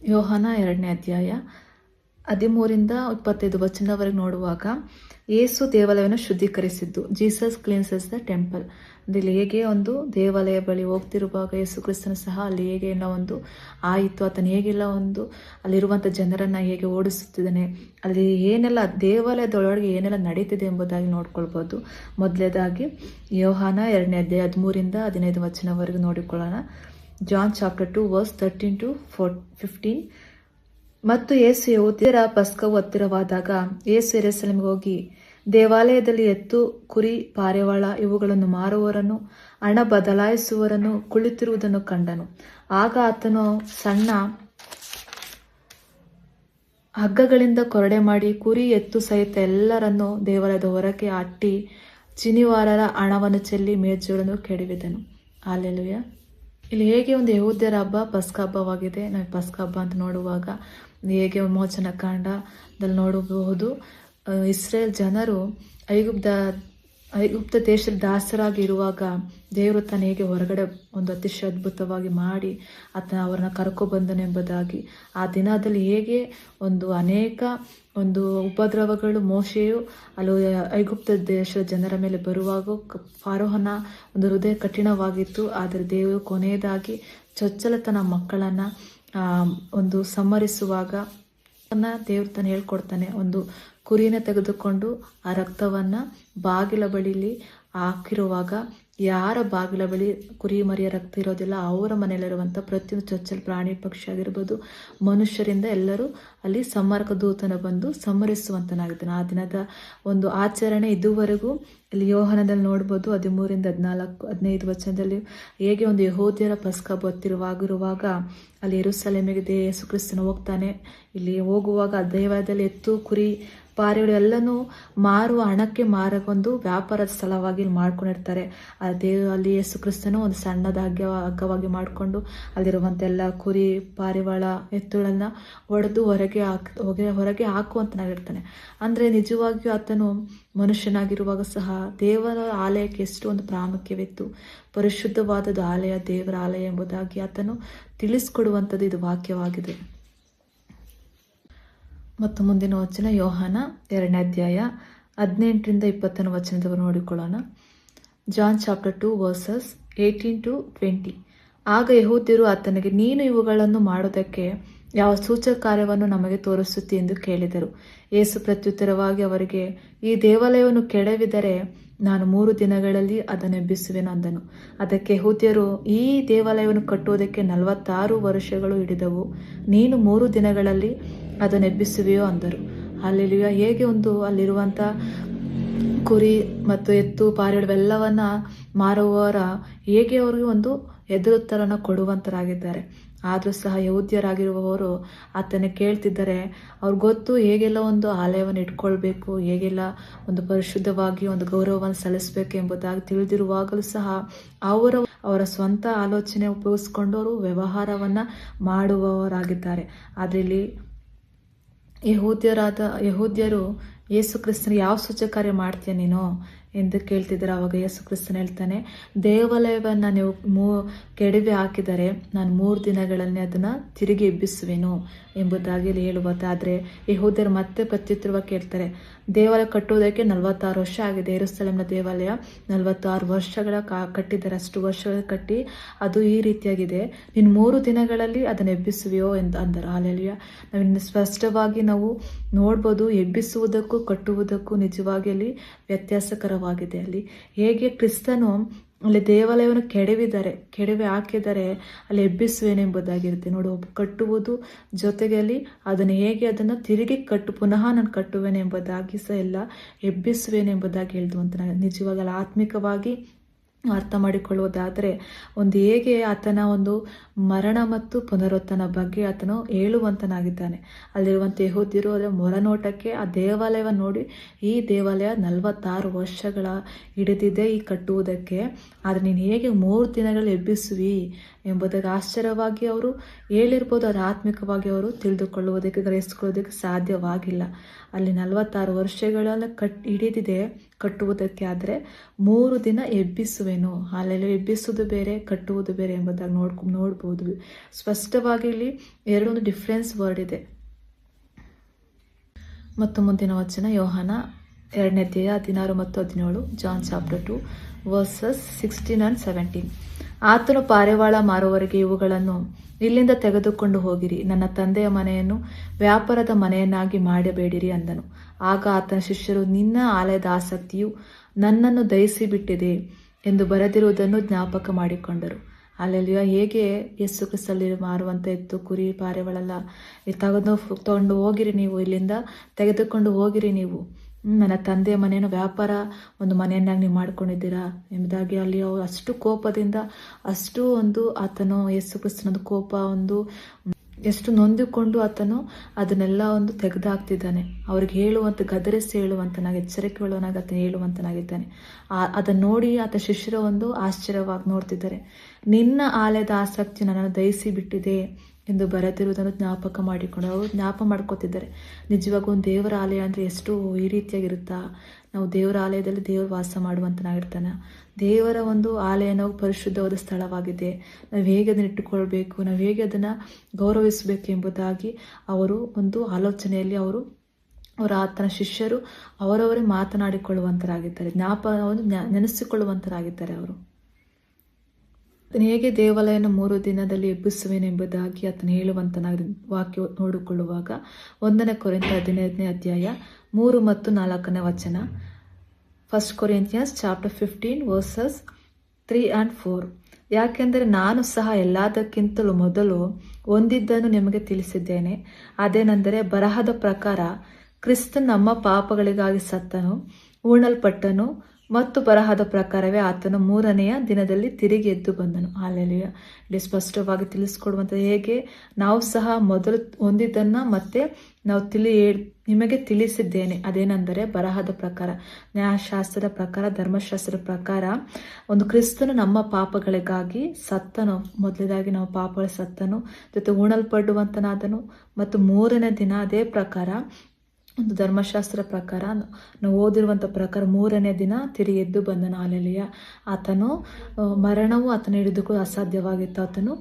ಯೋಹಾನ 2ನೇ ಅಧ್ಯಾಯ 13-25 ವಚನದವರೆಗೆ ನೋಡುವಾಗ, ಯೇಸು ದೇವಾಲಯವನ್ನು ಶುದ್ಧೀಕರಿಸಿದ್ದು, ಜೀಸಸ್ ಕ್ಲೀನ್ಸಸ್ ದ ಟೆಂಪಲ್. ಇಲ್ಲಿ ಹೇಗೆ ಒಂದು ದೇವಾಲಯ ಬಳಿ ಹೋಗ್ತಿರುವಾಗ ಯೇಸು ಕ್ರಿಸ್ತನು ಸಹ ಅಲ್ಲಿ ಹೇಗೆ ಎಲ್ಲ ಒಂದು ಆಯಿತು, ಆತನು ಹೇಗೆಲ್ಲ ಒಂದು ಅಲ್ಲಿರುವಂಥ ಜನರನ್ನು ಹೇಗೆ ಓಡಿಸುತ್ತಿದ್ದಾನೆ, ಅಲ್ಲಿ ಏನೆಲ್ಲ ದೇವಾಲಯದೊಳಗೆ ಏನೆಲ್ಲ ನಡೀತಿದೆ ಎಂಬುದಾಗಿ ನೋಡ್ಕೊಳ್ಬೋದು. ಮೊದಲನೇದಾಗಿ ಯೋಹಾನ 2ನೇ ಅಧ್ಯಾಯ 13-15 ವಚನವರೆಗೂ ನೋಡಿಕೊಳ್ಳೋಣ. John chapter 2 verse 13-15. ಮತ್ತು ಯೇಸು ಯೆಹೂದ್ಯರ ಪಸ್ಕವು ಹತ್ತಿರವಾದಾಗ ಯೇಸು ಯೆರೂಸಲೇಮಿಗೆ ಹೋಗಿ ದೇವಾಲಯದಲ್ಲಿ ಎತ್ತು, ಕುರಿ, ಪಾರಿವಾಳ ಇವುಗಳನ್ನು ಮಾರುವವರನ್ನು, ಹಣ ಬದಲಾಯಿಸುವವರನ್ನು ಕುಳಿತಿರುವುದನ್ನು ಕಂಡನು. ಆಗ ಆತನು ಸಣ್ಣ ಹಗ್ಗಗಳಿಂದ ಕೊರಡೆ ಮಾಡಿ ಕುರಿ, ಎತ್ತು ಸಹಿತ ಎಲ್ಲರನ್ನೂ ದೇವಾಲಯದ ಹೊರಗೆ ಅಟ್ಟಿ ಚಿನಿವಾರರ ಹಣವನ್ನು ಚೆಲ್ಲಿ ಮೇಜುಗಳನ್ನು ಕೆಡವಿದನು. ಹಲ್ಲೆಲೂಯಾ. ಇಲ್ಲಿ ಹೇಗೆ ಒಂದು ಯೆಹೂದ್ಯರ ಹಬ್ಬ ಪಸ್ಕ ಹಬ್ಬವಾಗಿದೆ. ನಾವು ಪಸ್ಕ ಹಬ್ಬ ಅಂತ ನೋಡುವಾಗ ಹೇಗೆ ವಿಮೋಚನ ಕಾಂಡದಲ್ಲಿ ನೋಡಬಹುದು. ಇಸ್ರೇಲ್ ಜನರು ಐಗುಪ್ತ ದೇಶದ ದಾಸರಾಗಿ ಇರುವಾಗ ದೇವರು ತಾನು ಹೇಗೆ ಹೊರಗಡೆ ಒಂದು ಅತಿಶಯ ಅದ್ಭುತವಾಗಿ ಮಾಡಿ ಅವರನ್ನ ಕರ್ಕೊಬಂದನೆಂಬುದಾಗಿ, ಆ ದಿನದಲ್ಲಿ ಹೇಗೆ ಒಂದು ಅನೇಕ ಒಂದು ಉಪದ್ರವಗಳು ಮೋಶೆಯು ಅಲ್ಲಿ ಐಗುಪ್ತ ದೇಶದ ಜನರ ಮೇಲೆ ಬರುವಾಗ ಫಾರೋಹನ ಒಂದು ಹೃದಯ ಕಠಿಣವಾಗಿತ್ತು. ಆದರೆ ದೇವರು ಕೊನೆಯದಾಗಿ ಚೊಚ್ಚಲತನ ಮಕ್ಕಳನ್ನು ಒಂದು ಸಂಹರಿಸುವಾಗ ದೇವರು ತಾನು ಹೇಳ್ಕೊಡ್ತಾನೆ. ಒಂದು ಕುರಿನ ತೆಗೆದುಕೊಂಡು ಆ ರಕ್ತವನ್ನು ಬಾಗಿಲ ಬಳಿಲಿ ಹಾಕಿರುವಾಗ, ಯಾರ ಬಾಗಿಲ ಬಳಿ ಕುರಿ ಮರಿಯ ರಕ್ತ ಇರೋದಿಲ್ಲ ಅವರ ಮನೆಯಲ್ಲಿರುವಂಥ ಪ್ರತಿಯೊಂದು ಚೊಚ್ಚಲ ಪ್ರಾಣಿ ಪಕ್ಷಿ ಆಗಿರ್ಬೋದು, ಮನುಷ್ಯರಿಂದ ಎಲ್ಲರೂ ಅಲ್ಲಿ ಸಂಹಾರಕ ದೂತನ ಬಂದು ಸಂಹರಿಸುವಂತನಾಗಿದ್ದಾನೆ. ಆ ದಿನದ ಒಂದು ಆಚರಣೆ ಇದುವರೆಗೂ ಇಲ್ಲಿ ಯೋಹಾನದಲ್ಲಿ ನೋಡ್ಬೋದು. 13-14-15 ವಚನದಲ್ಲಿ ಹೇಗೆ ಒಂದು ಯೆಹೂದ್ಯರ ಪಸ್ಕ ಗೊತ್ತಿರುವಾಗಿರುವಾಗ ಅಲ್ಲಿ ಯೆರೂಸಲೇಮಿಗೆ ಯೇಸು ಕ್ರಿಸ್ತನು ಹೋಗ್ತಾನೆ. ಇಲ್ಲಿ ಹೋಗುವಾಗ ದೇವಾಲಯದಲ್ಲಿ ಎತ್ತು, ಕುರಿ, ಪಾರಿವಾಳ ಎಲ್ಲನೂ ಮಾರುವ ಹಣಕ್ಕೆ ಮಾರಗೊಂದು ವ್ಯಾಪಾರದ ಸ್ಥಳವಾಗಿ ಮಾಡ್ಕೊಂಡಿರ್ತಾರೆ. ಅಲ್ಲಿ ಯೇಸು ಕ್ರಿಸ್ತನು ಒಂದು ಸಣ್ಣದ ಹಗ್ಗವಾಗಿ ಮಾಡಿಕೊಂಡು ಅಲ್ಲಿರುವಂಥ ಎಲ್ಲ ಕುರಿ, ಪಾರಿವಾಳ, ಎತ್ತುಗಳನ್ನ ಒಡೆದು ಹೊರಗೆ ಹಾಕುವಂತನಾಗಿರ್ತಾನೆ. ಅಂದರೆ ನಿಜವಾಗಿಯೂ ಆತನು ಮನುಷ್ಯನಾಗಿರುವಾಗ ಸಹ ದೇವರ ಆಲಯಕ್ಕೆ ಎಷ್ಟು ಒಂದು ಪ್ರಾಮುಖ್ಯವಿತ್ತು, ಪರಿಶುದ್ಧವಾದದ್ದು ಆಲಯ ದೇವರ ಆಲಯ ಎಂಬುದಾಗಿ ಆತನು ತಿಳಿಸ್ಕೊಡುವಂಥದ್ದು ಇದು ವಾಕ್ಯವಾಗಿದೆ. ಮತ್ತು ಮುಂದಿನ ವಚನ ಯೋಹಾನ 2ನೇ ಅಧ್ಯಾಯ 18-20 ವಚನದವರು ನೋಡಿಕೊಳ್ಳೋಣ. John chapter 2 verses 18-20. ಆಗ ಯೆಹೂದ್ಯರು ಆತನಿಗೆ, ನೀನು ಇವುಗಳನ್ನು ಮಾಡೋದಕ್ಕೆ ಯಾವ ಸೂಚಕ ಕಾರ್ಯವನ್ನು ನಮಗೆ ತೋರಿಸುತ್ತಿ ಎಂದು ಕೇಳಿದರು. ಯೇಸು ಪ್ರತ್ಯುತ್ತರವಾಗಿ ಅವರಿಗೆ, ಈ ದೇವಾಲಯವನ್ನು ಕೆಡವಿದರೆ ನಾನು 3 ದಿನಗಳಲ್ಲಿ ಅದನ್ನು ಎಬ್ಬಿಸುವೆನು ಅಂದನು. ಅದಕ್ಕೆ ಯೆಹೂದ್ಯರು, ಈ ದೇವಾಲಯವನ್ನು ಕಟ್ಟುವುದಕ್ಕೆ 46 ವರ್ಷಗಳು ಹಿಡಿದವು, ನೀನು 3 ದಿನಗಳಲ್ಲಿ ಅದನ್ನು ಎಬ್ಬಿಸುವೆಯೋ ಅಂದರು. ಹಲ್ಲೆಲೂಯಾ. ಹೇಗೆ ಒಂದು ಅಲ್ಲಿರುವಂಥ ಕುರಿ ಮತ್ತು ಎತ್ತು, ಪಾರಿವಾಳವೆಲ್ಲವನ್ನ ಮಾರುವವರ ಹೇಗೆ ಅವರಿಗೆ ಒಂದು ಎದುರುತ್ತರನ್ನು ಕೊಡುವಂತರಾಗಿದ್ದಾರೆ. ಆದರೂ ಸಹ ಯೆಹೂದ್ಯರಾಗಿರುವವರು ಆತನ ಕೇಳ್ತಿದ್ದಾರೆ. ಅವ್ರಿಗೆ ಗೊತ್ತು ಹೇಗೆಲ್ಲ ಒಂದು ಆಲಯವನ್ನು ಇಟ್ಕೊಳ್ಬೇಕು, ಹೇಗೆಲ್ಲ ಒಂದು ಪರಿಶುದ್ಧವಾಗಿ ಒಂದು ಗೌರವವನ್ನು ಸಲ್ಲಿಸಬೇಕು ಎಂಬುದಾಗಿ ತಿಳಿದಿರುವಾಗಲೂ ಸಹ ಅವರ ಸ್ವಂತ ಆಲೋಚನೆ ಉಪಯೋಗಿಸ್ಕೊಂಡವರು ವ್ಯವಹಾರವನ್ನು ಮಾಡುವವರಾಗಿದ್ದಾರೆ. ಆದರೆ ಇಲ್ಲಿ ಯೆಹೂದ್ಯರು ಯೇಸು ಕ್ರಿಸ್ತನ ಯಾವ ಸೂಚಕ ಕಾರ್ಯ ಮಾಡ್ತೀಯ ನೀನು ಎಂದು ಕೇಳ್ತಿದ್ದಾರೆ. ಆವಾಗ ಯೇಸು ಕ್ರಿಸ್ತನ ಹೇಳ್ತಾನೆ, ದೇವಾಲಯವನ್ನು ನೀವು ಕೆಡವಿ ಹಾಕಿದರೆ ನಾನು 3 ದಿನಗಳಲ್ಲಿ ಅದನ್ನು ತಿರುಗಿ ಎಬ್ಬಿಸುವೆನು ಎಂಬುದಾಗಿ ಹೇಳುವುದಾದರೆ, ಯೆಹೂದ್ಯರು ಮತ್ತೆ ಪ್ರತ್ಯುತ್ತರವಾಗಿ ಕೇಳ್ತಾರೆ, ದೇವಾಲಯ ಕಟ್ಟುವುದಕ್ಕೆ 46 ವರ್ಷ ಆಗಿದೆ. ಯೆರೂಸಲೇಮಿನ ದೇವಾಲಯ 46 ವರ್ಷಗಳ ಕಟ್ಟಿದ್ದಾರೆ. ಅಷ್ಟು ವರ್ಷಗಳ ಕಟ್ಟಿ ಅದು ಈ ರೀತಿಯಾಗಿದೆ, ನೀನು 3 ದಿನಗಳಲ್ಲಿ ಅದನ್ನು ಎಬ್ಬಿಸುವೆಯೋ ಎಂದು ಅಂದರು. ಹಲ್ಲೆಲೂಯಾ. ನಾವಿನ್ನು ಸ್ಪಷ್ಟವಾಗಿ ನಾವು ನೋಡ್ಬೋದು, ಎಬ್ಬಿಸುವುದಕ್ಕೂ ಕಟ್ಟುವುದಕ್ಕೂ ನಿಜವಾಗಿ ಅಲ್ಲಿ ವ್ಯತ್ಯಾಸಕರವಾಗಿದೆ. ಅಲ್ಲಿ ಹೇಗೆ ಕ್ರಿಸ್ತನು ಅಲ್ಲಿ ದೇವಾಲಯವನ್ನು ಕೆಡವಿ ಹಾಕಿದರೆ ಅಲ್ಲಿ ಎಬ್ಬಿಸುವೇನೆಂಬುದಾಗಿರುತ್ತೆ. ನೋಡು, ಕಟ್ಟುವುದು ಜೊತೆಗೆ ಅಲ್ಲಿ ಅದನ್ನು ಹೇಗೆ ಅದನ್ನು ತಿರುಗಿ ಪುನಃ ನಾನು ಕಟ್ಟುವೇನೆ ಎಂಬುದಾಗಿ ಸಹ ಎಲ್ಲ ಎಬ್ಬಿಸುವೇನೆಂಬುದಾಗಿ ಹೇಳಿದು ಅಂತ ನಿಜವಾಗಲ್ಲ ಆತ್ಮಿಕವಾಗಿ ಅರ್ಥ ಮಾಡಿಕೊಳ್ಳುವುದಾದರೆ ಒಂದು ಹೇಗೆ ಆತನ ಒಂದು ಮರಣ ಮತ್ತು ಪುನರುತ್ಥಾನ ಬಗ್ಗೆ ಆತನು ಹೇಳುವಂತನಾಗಿದ್ದಾನೆ. ಅಲ್ಲಿರುವಂಥ ಯೆಹೂದ್ಯರು ಅದರ ಮೊರನೋಟಕ್ಕೆ ಆ ದೇವಾಲಯವನ್ನು ನೋಡಿ, ಈ ದೇವಾಲಯ 46 ವರ್ಷಗಳ ಹಿಡಿದಿದೆ ಈ ಕಟ್ಟುವುದಕ್ಕೆ, ಆದರೆ ನೀನು ಹೇಗೆ 3 ದಿನಗಳು ಎಬ್ಬಿಸುವಿ ಎಂಬುದಾಗಿ ಆಶ್ಚರ್ಯವಾಗಿ ಅವರು ಹೇಳಿರ್ಬೋದು, ಅದು ಆತ್ಮಿಕವಾಗಿ ಅವರು ತಿಳಿದುಕೊಳ್ಳುವುದಕ್ಕೆ ಗ್ರಹಿಸಿಕೊಳ್ಳೋದಕ್ಕೆ ಸಾಧ್ಯವಾಗಿಲ್ಲ. ಅಲ್ಲಿ 46 ವರ್ಷಗಳನ್ನು ಹಿಡಿದಿದೆ ಕಟ್ಟುವುದಕ್ಕೆ. ಆದರೆ 3 ದಿನ ಎಬ್ಬಿಸುವೆನು. ಅಲ್ಲೆಲ್ಲ ಎಬ್ಬಿಸುವುದು ಬೇರೆ, ಕಟ್ಟುವುದು ಬೇರೆ ಎಂಬುದಾಗಿ ನೋಡ್ಬೋದು. ಸ್ಪಷ್ಟವಾಗಿ ಇಲ್ಲಿ ಎರಡೊಂದು ಡಿಫ್ರೆನ್ಸ್ ವರ್ಡ್ ಇದೆ. ಮತ್ತು ಮುಂದಿನ ವಚನ ಯೋಹಾನ 2ನೇ ಅಧ್ಯಾಯ 16 ಮತ್ತು 17, ಜಾನ್ ಚಾಪ್ಟರ್ 2 ವರ್ಸಸ್ 16 and 17. ಆತನು ಪಾರಿವಾಳ ಮಾರುವವರಿಗೆ ಇವುಗಳನ್ನು ಇಲ್ಲಿಂದ ತೆಗೆದುಕೊಂಡು ಹೋಗಿರಿ, ನನ್ನ ತಂದೆಯ ಮನೆಯನ್ನು ವ್ಯಾಪಾರದ ಮನೆಯನ್ನಾಗಿ ಮಾಡಬೇಡಿರಿ ಅಂದನು. ಆಗ ಆತನ ಶಿಷ್ಯರು, ನಿನ್ನ ಆಲಯದ ಆಸಕ್ತಿಯು ನನ್ನನ್ನು ದಹಿಸಿಬಿಟ್ಟಿದೆ ಎಂದು ಬರೆದಿರುವುದನ್ನು ಜ್ಞಾಪಕ ಮಾಡಿಕೊಂಡರು. ಅಲ್ಲೆಲ್ಲ ಹೇಗೆ ಯೇಸು ಕ್ರಿಸ್ತಲ್ಲಿ ಮಾರುವಂಥ ಎತ್ತು, ಕುರಿ, ಪಾರಿವಾಳೆಲ್ಲ ತಗೊಂಡು ಹೋಗಿರಿ, ನೀವು ಇಲ್ಲಿಂದ ತೆಗೆದುಕೊಂಡು ಹೋಗಿರಿ, ನೀವು ನನ್ನ ತಂದೆಯ ಮನೆಯನ್ನು ವ್ಯಾಪಾರ ಒಂದು ಮನೆಯನ್ನಾಗಿ ನೀವು ಮಾಡ್ಕೊಂಡಿದ್ದೀರಾ ಎಂಬುದಾಗಿ ಅಲ್ಲಿ ಅವರು ಅಷ್ಟು ಕೋಪದಿಂದ, ಅಷ್ಟು ಆತನು ಯೇಸು ಕ್ರಿಸ್ತನದು ಕೋಪ ಎಷ್ಟು ನೊಂದುಕೊಂಡು ಆತನು ಅದನ್ನೆಲ್ಲ ತೆಗೆದಾಕ್ತಿದ್ದಾನೆ. ಅವ್ರಿಗೆ ಹೇಳುವಂತ, ಗದರಿಸಿ ಹೇಳುವಂತನಾಗಿ, ಎಚ್ಚರಿಕೆ ಹೇಳುವನಾಗಿ ಆತನು ಹೇಳುವಂತನಾಗಿದ್ದಾನೆ. ಅದನ್ನು ನೋಡಿ ಆತ ಶಿಷ್ಯರ ಆಶ್ಚರ್ಯವಾಗಿ ನೋಡ್ತಿದ್ದಾರೆ. ನಿನ್ನ ಆಲಯದ ಆಸಕ್ತಿ ನನ್ನನ್ನು ದಹಿಸಿ ಬಿಟ್ಟಿದೆ ಎಂದು ಬರೆದಿರುವುದನ್ನು ಜ್ಞಾಪಕ ಮಾಡಿಕೊಂಡು ಅವರು ಜ್ಞಾಪ ಮಾಡ್ಕೋತಿದ್ದಾರೆ. ನಿಜವಾಗೂ ಒಂದು ದೇವರ ಆಲಯ ಅಂದರೆ ಎಷ್ಟು ಈ ರೀತಿಯಾಗಿರುತ್ತಾ? ನಾವು ದೇವರ ಆಲಯದಲ್ಲಿ ದೇವರು ವಾಸ ಮಾಡುವಂತನಾಗಿರ್ತಾನೆ. ದೇವರ ಆಲಯ ನಾವು ಪರಿಶುದ್ಧವಾದ ಸ್ಥಳವಾಗಿದೆ. ನಾವು ಹೇಗೆ ಅದನ್ನು ಇಟ್ಟುಕೊಳ್ಬೇಕು, ನಾವು ಹೇಗೆ ಅದನ್ನು ಗೌರವಿಸಬೇಕು ಎಂಬುದಾಗಿ ಅವರು ಆಲೋಚನೆಯಲ್ಲಿ ಅವರ ಆತನ ಶಿಷ್ಯರು ಅವರವರೇ ಮಾತನಾಡಿಕೊಳ್ಳುವಂತರಾಗಿದ್ದಾರೆ, ನೆನೆಸಿಕೊಳ್ಳುವಂತರಾಗಿದ್ದಾರೆ. ಅವರು ಹೇಗೆ ದೇವಾಲಯನ 3 ದಿನದಲ್ಲಿ ಎಬ್ಬಿಸುವೆನೆಂಬುದಾಗಿ ಆತನು ಹೇಳುವಂತನಾಗಿ ವಾಕ್ಯ ನೋಡಿಕೊಳ್ಳುವಾಗ 1 ಕೊರಿಂಥ 15ನೇ ಅಧ್ಯಾಯ 3 ಮತ್ತು 4ನೇ ವಚನ, 1 Corinthians chapter 15 verses 3 and 4. ಯಾಕೆಂದರೆ ನಾನು ಸಹ ಎಲ್ಲದಕ್ಕಿಂತಲೂ ಮೊದಲು ಹೊಂದಿದ್ದನ್ನು ನಿಮಗೆ ತಿಳಿಸಿದ್ದೇನೆ. ಅದೇನೆಂದರೆ, ಬರಹದ ಪ್ರಕಾರ ಕ್ರಿಸ್ತ ನಮ್ಮ ಪಾಪಗಳಿಗಾಗಿ ಸತ್ತನು, ಹೂಣಲ್ಪಟ್ಟನು ಮತ್ತು ಬರಹದ ಪ್ರಕಾರವೇ ಆತನು 3ನೆಯ ದಿನದಲ್ಲಿ ತಿರುಗಿ ಎದ್ದು ಬಂದನು. ಹಲ್ಲೆಲೂಯಾ. ಇಲ್ಲಿ ಸ್ಪಷ್ಟವಾಗಿ ತಿಳಿಸ್ಕೊಡುವಂಥದ್ದು, ಹೇಗೆ ನಾವು ಸಹ ಮೊದಲು ಹೊಂದಿದ್ದನ್ನು ಮತ್ತೆ ನಾವು ನಿಮಗೆ ತಿಳಿಸಿದ್ದೇನೆ. ಅದೇನೆಂದರೆ, ಬರಹದ ಪ್ರಕಾರ, ನ್ಯಾಯಶಾಸ್ತ್ರದ ಪ್ರಕಾರ, ಧರ್ಮಶಾಸ್ತ್ರದ ಪ್ರಕಾರ ಕ್ರಿಸ್ತನು ನಮ್ಮ ಪಾಪಗಳಿಗಾಗಿ ಸತ್ತನು. ಮೊದಲದಾಗಿ ನಾವು ಪಾಪಗಳ ಸತ್ತನು, ಜೊತೆ ಉಣಲ್ಪಡುವಂತನಾದನು, ಮತ್ತು 3ನೇ ದಿನ ಅದೇ ಪ್ರಕಾರ ಧರ್ಮಶಾಸ್ತ್ರ ಪ್ರಕಾರ ನಾವು ಓದಿರುವಂಥ ಪ್ರಕಾರ 3ನೇ ದಿನ ತಿರುಗಿ ಎದ್ದು ಬಂದನು. ಹಲ್ಲೆಲೂಯಾ. ಆತನು ಮರಣವು ಆತನ ಹಿಡಿದುಕೊಳ್ಳಲು ಅಸಾಧ್ಯವಾಗಿತ್ತು. ಆತನು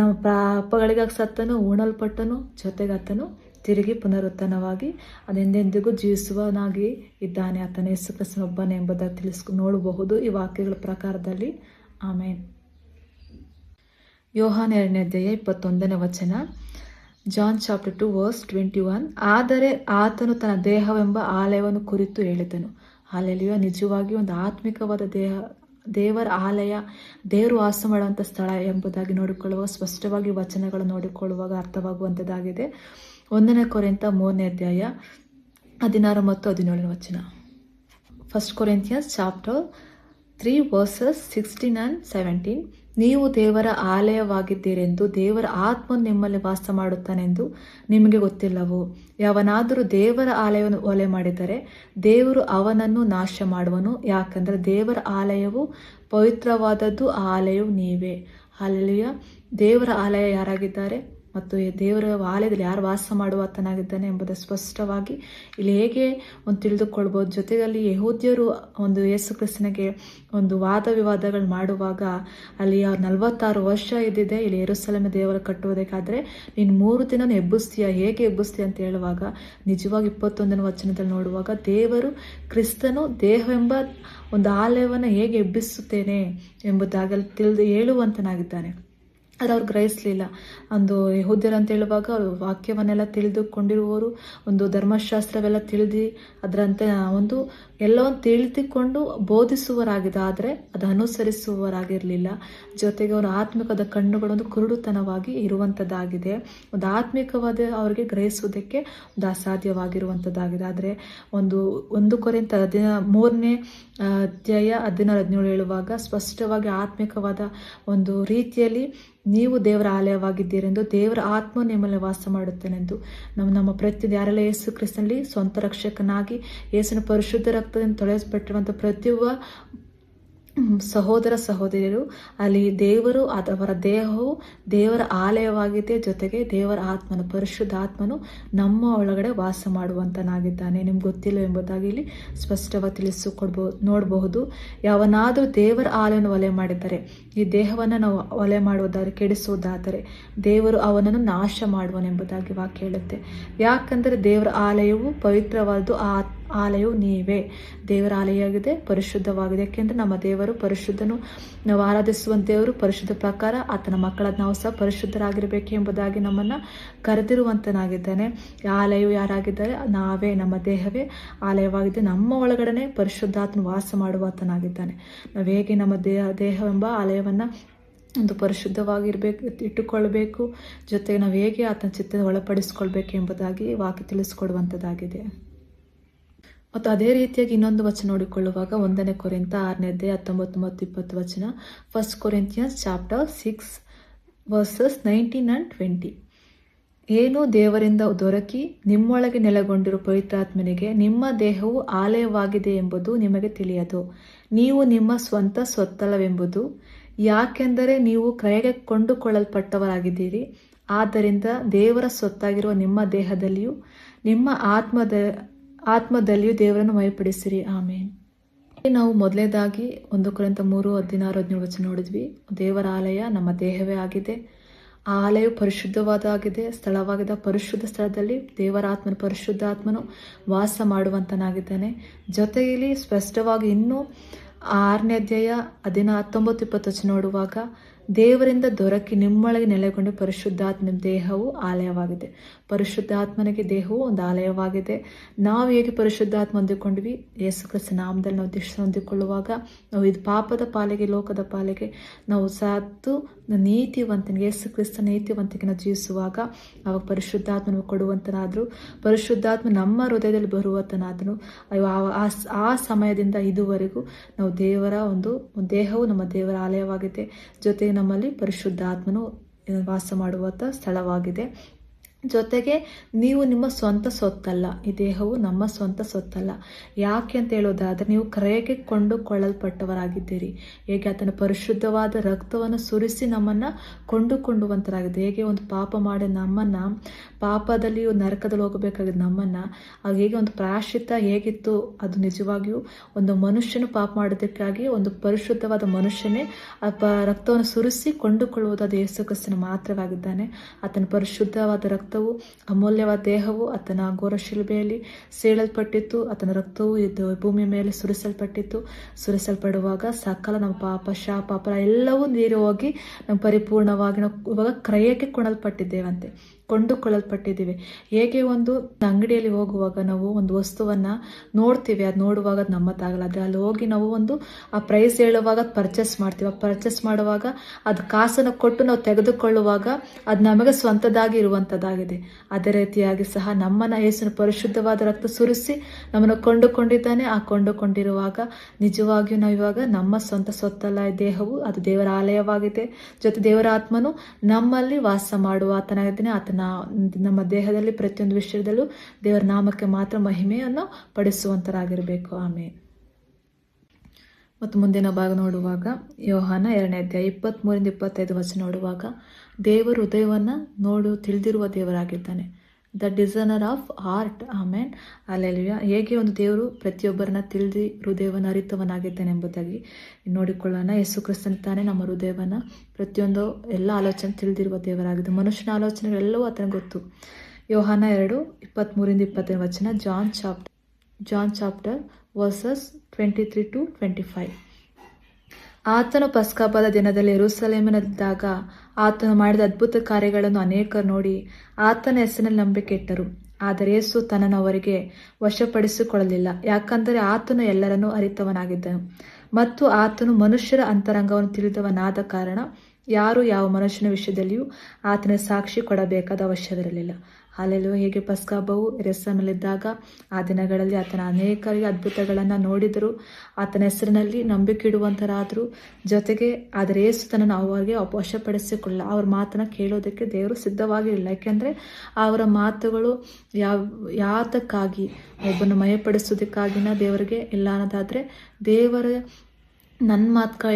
ನಮ್ಮ ಪಾಪಗಳಿಗಾಗಿ ಸತ್ತನು, ಉಣಲ್ಪಟ್ಟನು, ಜೊತೆಗೆ ಆತನು ತಿರುಗಿ ಪುನರುತ್ಥಾನವಾಗಿ ಅದೆಂದೆಂದಿಗೂ ಜೀವಿಸುವನಾಗಿ ಇದ್ದಾನೆ. ಆತನ ಯೇಸು ಕ್ರಿಸ್ತನೊಬ್ಬನೇ ಎಂಬುದಾಗಿ ನೋಡಬಹುದು ಈ ವಾಕ್ಯಗಳ ಪ್ರಕಾರದಲ್ಲಿ. ಆಮೇನ್. ಯೋಹಾನ 2ನೇ ಅಧ್ಯಾಯ 21ನೇ ವಚನ, ಜಾನ್ ಚಾಪ್ಟರ್ 2 ವರ್ಸ್ 21. ಆದರೆ ಆತನು ತನ್ನ ದೇಹವೆಂಬ ಆಲಯವನ್ನು ಕುರಿತು ಹೇಳಿದನು. ಹಲ್ಲೆಲೂಯಾ. ನಿಜವಾಗಿ ಆತ್ಮಿಕವಾದ ದೇವರ ಆಲಯ, ದೇವರು ವಾಸ ಮಾಡುವಂಥ ಸ್ಥಳ ಎಂಬುದಾಗಿ ನೋಡಿಕೊಳ್ಳುವ ಸ್ಪಷ್ಟವಾಗಿ ವಚನಗಳು ನೋಡಿಕೊಳ್ಳುವಾಗ ಅರ್ಥವಾಗುವಂಥದ್ದಾಗಿದೆ. 1 ಕೊರಿಂಥ 3ನೇ ಅಧ್ಯಾಯ 16 ಮತ್ತು 17ನೇ ವಚನ, 1 Corinthians chapter 3 verses 16 and 17. ನೀವು ದೇವರ ಆಲಯವಾಗಿದ್ದೀರೆಂದು, ದೇವರ ಆತ್ಮನು ನಿಮ್ಮಲ್ಲಿ ವಾಸ ಮಾಡುತ್ತಾನೆಂದು ನಿಮಗೆ ಗೊತ್ತಿಲ್ಲವೋ? ಯಾವನಾದರೂ ದೇವರ ಆಲಯವನ್ನು ಒಲೆ ಮಾಡಿದರೆ ದೇವರು ಅವನನ್ನು ನಾಶ ಮಾಡುವನು. ಯಾಕಂದರೆ ದೇವರ ಆಲಯವು ಪವಿತ್ರವಾದದ್ದು, ಆ ಆಲಯವು ನೀವೇ. ಹಲ್ಲೆಲೂಯಾ. ದೇವರ ಆಲಯ ಯಾರಾಗಿದ್ದಾರೆ ಮತ್ತು ದೇವರ ಆಲಯದಲ್ಲಿ ಯಾರು ವಾಸ ಮಾಡುವಾತನಾಗಿದ್ದಾನೆ ಎಂಬುದು ಸ್ಪಷ್ಟವಾಗಿ ಇಲ್ಲಿ ಹೇಗೆ ತಿಳಿದುಕೊಳ್ಬೋದು. ಜೊತೆಗೆ ಅಲ್ಲಿ ಯೆಹೂದ್ಯರು ಯೇಸು ಕ್ರಿಸ್ತನಿಗೆ ವಾದ ವಿವಾದಗಳು ಮಾಡುವಾಗ ಅಲ್ಲಿ 46 ವರ್ಷ ಇದ್ದಿದೆ ಇಲ್ಲಿ ಯೆರೂಸಲೇಮಿನ ದೇವರ ಕಟ್ಟುವುದಕ್ಕಾದ್ರೆ ನೀನು 3 ದಿನ ಎಬ್ಬಿಸ್ತೀಯ, ಹೇಗೆ ಎಬ್ಬಿಸ್ತೀಯ ಅಂತ ಹೇಳುವಾಗ ನಿಜವಾಗಿ 21ನೇ ವಚನದಲ್ಲಿ ನೋಡುವಾಗ ದೇವರು ಕ್ರಿಸ್ತನು ದೇಹವೆಂಬ ಆಲಯವನ್ನು ಹೇಗೆ ಎಬ್ಬಿಸುತ್ತೇನೆ ಎಂಬುದಾಗಿ ತಿಳಿದು ಹೇಳುವಂತನಾಗಿದ್ದಾನೆ. ಅದು ಅವ್ರು ಗ್ರಹಿಸಲಿಲ್ಲ. ಯೆಹೂದ್ಯರು ಅಂತ ಹೇಳುವಾಗ ವಾಕ್ಯವನ್ನೆಲ್ಲ ತಿಳಿದುಕೊಂಡಿರುವವರು, ಧರ್ಮಶಾಸ್ತ್ರವೆಲ್ಲ ತಿಳಿದು ಅದರಂತೆ ಎಲ್ಲವನ್ನು ತಿಳಿದುಕೊಂಡು ಬೋಧಿಸುವರಾಗಿದೆ, ಆದರೆ ಅದು ಅನುಸರಿಸುವವರಾಗಿರಲಿಲ್ಲ. ಜೊತೆಗೆ ಅವರ ಆತ್ಮಿಕದ ಕಣ್ಣುಗಳು ಕುರುಡುತನವಾಗಿ ಇರುವಂಥದ್ದಾಗಿದೆ. ಆತ್ಮಿಕವಾದ ಅವರಿಗೆ ಗ್ರಹಿಸುವುದಕ್ಕೆ ಅಸಾಧ್ಯವಾಗಿರುವಂಥದ್ದಾಗಿದೆ. ಆದರೆ 1 ಕೊರಿಂಥ 3ನೇ ಅಧ್ಯಾಯ 16-17 ಹೇಳುವಾಗ ಸ್ಪಷ್ಟವಾಗಿ ಆತ್ಮಿಕವಾದ ರೀತಿಯಲ್ಲಿ ನೀವು ದೇವರ ಆಲಯವಾಗಿದ್ದೀರೆಂದು, ದೇವರ ಆತ್ಮ ನಿಮ್ಮಲ್ಲಿ ವಾಸ ಮಾಡುತ್ತೇನೆಂದು, ನಮ್ಮ ಪ್ರತಿಯೊಂದು ಯಾರೆಲ್ಲ ಯೇಸು ಕ್ರಿಸ್ತನಲ್ಲಿ ಸ್ವಂತ ರಕ್ಷಕನಾಗಿ ಯೇಸುವಿನ ಪರಿಶುದ್ಧ ರಕ್ತದಿಂದ ತೊಳೆಸಲ್ಪಟ್ಟಿರುವಂಥ ಪ್ರತಿಯೊಬ್ಬ ಸಹೋದರ ಸಹೋದರಿಯರು, ಅಲ್ಲಿ ದೇವರು ಅವರ ದೇಹವು ದೇವರ ಆಲಯವಾಗಿದೆ. ಜೊತೆಗೆ ದೇವರ ಆತ್ಮನು, ಪರಿಶುದ್ಧ ಆತ್ಮನು ನಮ್ಮ ಒಳಗಡೆ ವಾಸ ಮಾಡುವಂತನಾಗಿದ್ದಾನೆ. ನಿಮ್ಗೆ ಗೊತ್ತಿಲ್ಲ ಎಂಬುದಾಗಿ ಇಲ್ಲಿ ಸ್ಪಷ್ಟವಾಗಿ ನೋಡಬಹುದು. ಯಾವನಾದರೂ ದೇವರ ಆಲಯವನ್ನು ಒಲೆ ಮಾಡಿದ್ದಾರೆ, ಈ ದೇಹವನ್ನು ನಾವು ಒಲೆ ಮಾಡುವುದಾದರೆ, ಕೆಡಿಸುವುದಾದರೆ ದೇವರು ಅವನನ್ನು ನಾಶ ಮಾಡುವನೆಂಬುದಾಗಿ ವಾಕ್ಯ ಹೇಳುತ್ತೆ. ಯಾಕಂದರೆ ದೇವರ ಆಲಯವು ಪವಿತ್ರವಾದ್ದು, ಆ ಆಲಯವು ನೀವೇ. ದೇವರ ಆಲಯವಾಗಿದೆ, ಪರಿಶುದ್ಧವಾಗಿದೆ. ಯಾಕೆಂದ್ರೆ ನಮ್ಮ ದೇವರು ಪರಿಶುದ್ಧನು. ನಾವು ಆರಾಧಿಸುವಂತ ದೇವರು ಪರಿಶುದ್ಧ ಪ್ರಕಾರ ಆತನ ಮಕ್ಕಳಾದ ನಾವು ಸಹ ಪರಿಶುದ್ಧರಾಗಿರ್ಬೇಕು ಎಂಬುದಾಗಿ ನಮ್ಮನ್ನ ಕರೆದಿರುವಂತನಾಗಿದ್ದಾನೆ. ಆಲಯವು ಯಾರಾಗಿದ್ದಾರೆ? ನಾವೇ, ನಮ್ಮ ದೇಹವೇ ಆಲಯವಾಗಿದೆ. ನಮ್ಮ ಒಳಗಡೆ ಪರಿಶುದ್ಧಾತ್ಮನು ವಾಸ ಮಾಡುವಾತನಾಗಿದ್ದಾನೆ. ನಾವು ಹೇಗೆ ನಮ್ಮ ದೇಹವೆಂಬ ಆಲಯವನ್ನ ಒಂದು ಪರಿಶುದ್ಧವಾಗಿರ್ಬೇಕು, ಇಟ್ಟುಕೊಳ್ಬೇಕು, ಜೊತೆಗೆ ನಾವು ಹೇಗೆ ಆತನ ಚಿತ್ತ ಒಳಪಡಿಸ್ಕೊಳ್ಬೇಕು ಎಂಬುದಾಗಿ ವಾಕ್ಯ ತಿಳಿಸ್ಕೊಡುವಂಥದ್ದಾಗಿದೆ. ಮತ್ತು ಅದೇ ರೀತಿಯಾಗಿ ಇನ್ನೊಂದು ವಚನ ನೋಡಿಕೊಳ್ಳುವಾಗ 1 ಕೊರಿಂಥ 6ನೇ ಅಧ್ಯಾಯ 19 ಮತ್ತು 20 ವಚನ. 1 Corinthians chapter 6 verses 19 and 20. ಏನು ದೇವರಿಂದ ದೊರಕಿ ನಿಮ್ಮೊಳಗೆ ನೆಲೆಗೊಂಡಿರುವ ಪವಿತ್ರಾತ್ಮನಿಗೆ ನಿಮ್ಮ ದೇಹವು ಆಲಯವಾಗಿದೆ ಎಂಬುದು ನಿಮಗೆ ತಿಳಿಯದು. ನೀವು ನಿಮ್ಮ ಸ್ವಂತ ಸ್ವತ್ತಲ್ಲವೆಂಬುದು. ಯಾಕೆಂದರೆ ನೀವು ಕ್ರಯಕ್ಕೆ ಕೊಂಡುಕೊಳ್ಳಲ್ಪಟ್ಟವರಾಗಿದ್ದೀರಿ. ಆದ್ದರಿಂದ ದೇವರ ಸ್ವತ್ತಾಗಿರುವ ನಿಮ್ಮ ದೇಹದಲ್ಲಿಯೂ ನಿಮ್ಮ ಆತ್ಮದಲ್ಲಿಯೂ ದೇವರನ್ನು ಮಹಿಮೆಪಡಿಸಿರಿ. ಆಮೇನ್. ನಾವು ಮೊದಲೇದಾಗಿ 1 ಕೊರಿಂಥ 3:16-17 ವಚನ ನೋಡಿದ್ವಿ. ದೇವರ ಆಲಯ ನಮ್ಮ ದೇಹವೇ ಆಗಿದೆ. ಆ ಆಲಯವು ಪರಿಶುದ್ಧವಾದಾಗಿದೆ, ಸ್ಥಳವಾಗಿದೆ. ಪರಿಶುದ್ಧ ಸ್ಥಳದಲ್ಲಿ ದೇವರ ಆತ್ಮನು, ಪರಿಶುದ್ಧ ಆತ್ಮನು ವಾಸ ಮಾಡುವಂತನಾಗಿದ್ದಾನೆ. ಜೊತೆಯಲ್ಲಿ ಸ್ಪಷ್ಟವಾಗಿ ಇನ್ನೂ 6ನೇ ಅಧ್ಯಾಯ 19-20 ವಚನ ನೋಡುವಾಗ, ದೇವರಿಂದ ದೊರಕಿ ನಿಮ್ಮೊಳಗೆ ನೆಲೆಗೊಂಡು ಪರಿಶುದ್ಧಾತ್ಮನ ದೇಹವು ಆಲಯವಾಗಿದೆ. ಪರಿಶುದ್ಧಾತ್ಮನಿಗೆ ದೇಹವು ಒಂದು ಆಲಯವಾಗಿದೆ. ನಾವು ಹೇಗೆ ಪರಿಶುದ್ಧಾತ್ಮ ಹೊಂದಿಕೊಂಡ್ವಿ? ಯೇಸು ಕ್ರಿಸ್ತ ನಾಮದಲ್ಲಿ ನಾವು ದೀಕ್ಷೆ ಹೊಂದಿಕೊಳ್ಳುವಾಗ ನಾವು ಇದು ಪಾಪದ ಪಾಲಿಗೆ, ಲೋಕದ ಪಾಲಿಗೆ ನಾವು ಸತ್ತು ನೀತಿವಂತನಿಗೆ, ಯೇಸು ಕ್ರಿಸ್ತ ನೀತಿವಂತಿಕೆ ನಾವು ಜೀವಿಸುವಾಗ ಅವಾಗ ಪರಿಶುದ್ಧಾತ್ಮನ ಕೊಡುವಂತನಾದ್ರು, ಪರಿಶುದ್ಧಾತ್ಮ ನಮ್ಮ ಹೃದಯದಲ್ಲಿ ಬರುವಂತನಾದನು. ಆ ಸಮಯದಿಂದ ಇದುವರೆಗೂ ನಾವು ದೇವರ ಒಂದು ದೇಹವು ನಮ್ಮ ದೇವರ ಆಲಯವಾಗಿದೆ. ಜೊತೆಗೆ ನಮ್ಮಲ್ಲಿ ಪರಿಶುದ್ಧ ಆತ್ಮನು ವಾಸ ಮಾಡುವಂಥ ಸ್ಥಳವಾಗಿದೆ. ಜೊತೆಗೆ ನೀವು ನಿಮ್ಮ ಸ್ವಂತ ಸೊತ್ತಲ್ಲ. ಈ ದೇಹವು ನಮ್ಮ ಸ್ವಂತ ಸೊತ್ತಲ್ಲ. ಯಾಕೆ ಅಂತ ಹೇಳೋದಾದ್ರೆ, ನೀವು ಕ್ರಯಕ್ಕೆ ಕೊಂಡುಕೊಳ್ಳಲ್ಪಟ್ಟವರಾಗಿದ್ದೀರಿ. ಹೇಗೆ ಆತನ ಪರಿಶುದ್ಧವಾದ ರಕ್ತವನ್ನು ಸುರಿಸಿ ನಮ್ಮನ್ನ ಕೊಂಡುಕೊಂಡುವಂತರಾಗಿದೆ. ಹೇಗೆ ಒಂದು ಪಾಪ ಮಾಡಿ ನಮ್ಮನ್ನ ಪಾಪದಲ್ಲಿ ನರಕದಲ್ಲಿ ಹೋಗಬೇಕಾಗಿದ್ದು ನಮ್ಮನ್ನ ಹೇಗೆ ಒಂದು ಪ್ರಾಯಶ್ಚಿತ್ತ ಹೇಗಿತ್ತು, ಅದು ನಿಜವಾಗಿಯೂ ಒಂದು ಮನುಷ್ಯನು ಪಾಪ ಮಾಡೋದಕ್ಕಾಗಿ ಒಂದು ಪರಿಶುದ್ಧವಾದ ಮನುಷ್ಯನೇ ರಕ್ತವನ್ನು ಸುರಿಸಿ ಕೊಂಡುಕೊಳ್ಳುವುದು ಯೇಸು ಕ್ರಿಸ್ತನ ಮಾತ್ರವಾಗಿದ್ದಾನೆ. ಆತನ ಪರಿಶುದ್ಧವಾದ ರಕ್ತವು, ಅಮೂಲ್ಯವಾದ ದೇಹವು ಆತನ ಘೋರ ಶಿಲುಬೆಯಲ್ಲಿ ಸೀಳಲ್ಪಟ್ಟಿತ್ತು. ಆತನ ರಕ್ತವು ಇದು ಭೂಮಿಯ ಮೇಲೆ ಸುರಿಸಲ್ಪಡುವಾಗ ಸಕಲ ನಮ್ಮ ಪಾಪ, ಶಾಪ ಎಲ್ಲವೂ ನೀರು ಹೋಗಿ ನಮ್ಮ ಪರಿಪೂರ್ಣವಾಗಿ ನಾವು ಇವಾಗ ಕ್ರಯಕ್ಕೆ ಕೊಂಡುಕೊಳ್ಳಲ್ಪಟ್ಟಿದ್ದೀವಿ. ಹೇಗೆ ಒಂದು ಅಂಗಡಿಯಲ್ಲಿ ಹೋಗುವಾಗ ನಾವು ಒಂದು ವಸ್ತುವನ್ನ ನೋಡ್ತೀವಿ, ಅದು ನೋಡುವಾಗ ಅದು ನಮ್ಮದಾಗಲ್ಲ. ಅದೇ ಅಲ್ಲಿ ಹೋಗಿ ನಾವು ಒಂದು ಆ ಪ್ರೈಸ್ ಹೇಳುವಾಗ ಪರ್ಚೇಸ್ ಮಾಡ್ತೀವಿ. ಪರ್ಚೇಸ್ ಮಾಡುವಾಗ ಅದು ಕಾಸನ್ನು ಕೊಟ್ಟು ನಾವು ತೆಗೆದುಕೊಳ್ಳುವಾಗ ಅದು ನಮಗೆ ಸ್ವಂತದಾಗಿ ಇರುವಂತದ್ದಾಗಿದೆ. ಅದೇ ರೀತಿಯಾಗಿ ಸಹ ನಮ್ಮನ್ನ ಯೇಸುವಿನ ಪರಿಶುದ್ಧವಾದ ರಕ್ತ ಸುರಿಸಿ ನಮ್ಮನ್ನು ಕೊಂಡುಕೊಂಡಿದ್ದಾನೆ. ಆ ಕೊಂಡುಕೊಂಡಿರುವಾಗ ನಿಜವಾಗಿಯೂ ನಾವು ಇವಾಗ ನಮ್ಮ ಸ್ವಂತ ಸ್ವತ್ತಲ್ಲ. ದೇಹವು ಅದು ದೇವರ ಆಲಯವಾಗಿದೆ. ಜೊತೆ ದೇವರ ಆತ್ಮನು ನಮ್ಮಲ್ಲಿ ವಾಸ ಮಾಡುವ ಆತನಾಗಿದ್ದಾನೆ. ಆತನ ನಮ್ಮ ದೇಹದಲ್ಲಿ ಪ್ರತಿಯೊಂದು ವಿಷಯದಲ್ಲೂ ದೇವರ ನಾಮಕ್ಕೆ ಮಾತ್ರ ಮಹಿಮೆಯನ್ನು ಪಡಿಸುವಂತರಾಗಿರಬೇಕು. ಆಮೇಲೆ ಮತ್ತು ಮುಂದಿನ ಭಾಗ ನೋಡುವಾಗ ಯೋಹಾನ 2ನೇ ಅಧ್ಯಾಯ 23-25 ವಚನ ನೋಡುವಾಗ, ದೇವರು ಹೃದಯವನ್ನ ತಿಳಿದಿರುವ ದೇವರಾಗಿದ್ದಾನೆ. The designer of heart. ಆಮೇನ್. ಅಲ್ಲೆಲುಯ್ಯ. ಹೇಗೆ ಒಂದು ದೇವರು ಪ್ರತಿಯೊಬ್ಬರನ್ನ ತಿಳಿದಿ ಹೃದಯವನ್ನು ಅರಿತವನಾಗಿದ್ದಾನೆ ಎಂಬುದಾಗಿ ನೋಡಿಕೊಳ್ಳೋಣ. ಯೇಸು ಕ್ರಿಸ್ತನ ತಾನೇ ನಮ್ಮ ಹೃದಯವನ್ನ ಪ್ರತಿಯೊಂದು ಎಲ್ಲ ಆಲೋಚನೆ ತಿಳಿದಿರುವ ದೇವರಾಗಿದೆ. ಮನುಷ್ಯನ ಆಲೋಚನೆಗಳೆಲ್ಲವೂ ಆತನಿಗೆ ಗೊತ್ತು. ಯೋಹಾನ 2:23-25 ವಚನ. John chapter verses 23-25. ಆತನು ಪಸ್ಕಹಬ್ಬದ ದಿನದಲ್ಲಿ ಯೆರೂಸಲೇಮಿನಲ್ಲಿದ್ದಾಗ ಆತನು ಮಾಡಿದ ಅದ್ಭುತ ಕಾರ್ಯಗಳನ್ನು ಅನೇಕರು ನೋಡಿ ಆತನ ಹೆಸರಿನಲ್ಲಿ ನಂಬಿಕೆ ಇಟ್ಟರು. ಆದರೆ ಯೇಸು ತನ್ನನ್ನು ಅವರಿಗೆ ವಶಪಡಿಸಿಕೊಳ್ಳಲಿಲ್ಲ. ಯಾಕಂದರೆ ಆತನು ಎಲ್ಲರನ್ನೂ ಅರಿತವನಾಗಿದ್ದನು ಮತ್ತು ಆತನು ಮನುಷ್ಯರ ಅಂತರಂಗವನ್ನು ತಿಳಿದವನಾದ ಕಾರಣ ಯಾರು ಯಾವ ಮನುಷ್ಯನ ವಿಷಯದಲ್ಲಿಯೂ ಆತನ ಸಾಕ್ಷಿ ಕೊಡಬೇಕಾದ ಅವಶ್ಯವಿರಲಿಲ್ಲ. ಅಲ್ಲೆಲ್ಲೂ ಹೇಗೆ ಪಸ್ಕಹಬ್ಬವು ಯೆರೂಸಲೇಮಿನಲ್ಲಿದ್ದಾಗ ಆ ದಿನಗಳಲ್ಲಿ ಆತನ ಅನೇಕರಿಗೆ ಅದ್ಭುತಗಳನ್ನು ನೋಡಿದರು, ಆತನ ಹೆಸರಿನಲ್ಲಿ ನಂಬಿಕೆ ಇಡುವಂತರಾದರು. ಜೊತೆಗೆ ಆದರೆ ಯೇಸು ತನ್ನನ್ನು ಅವರಿಗೆ ವಶಪಡಿಸಿಕೊಳ್ಳ, ಅವ್ರ ಮಾತನ್ನ ಕೇಳೋದಕ್ಕೆ ದೇವರು ಸಿದ್ಧವಾಗಿರಲಿಲ್ಲ. ಯಾಕೆಂದ್ರೆ ಅವರ ಮಾತುಗಳು ಯಾತಕ್ಕಾಗಿ ಒಬ್ಬನು ಮಯಪಡಿಸೋದಕ್ಕಾಗಿನ ದೇವರಿಗೆ ಇಲ್ಲ ಅನ್ನೋದಾದ್ರೆ, ದೇವರ ನನ್ನ ಮಾತು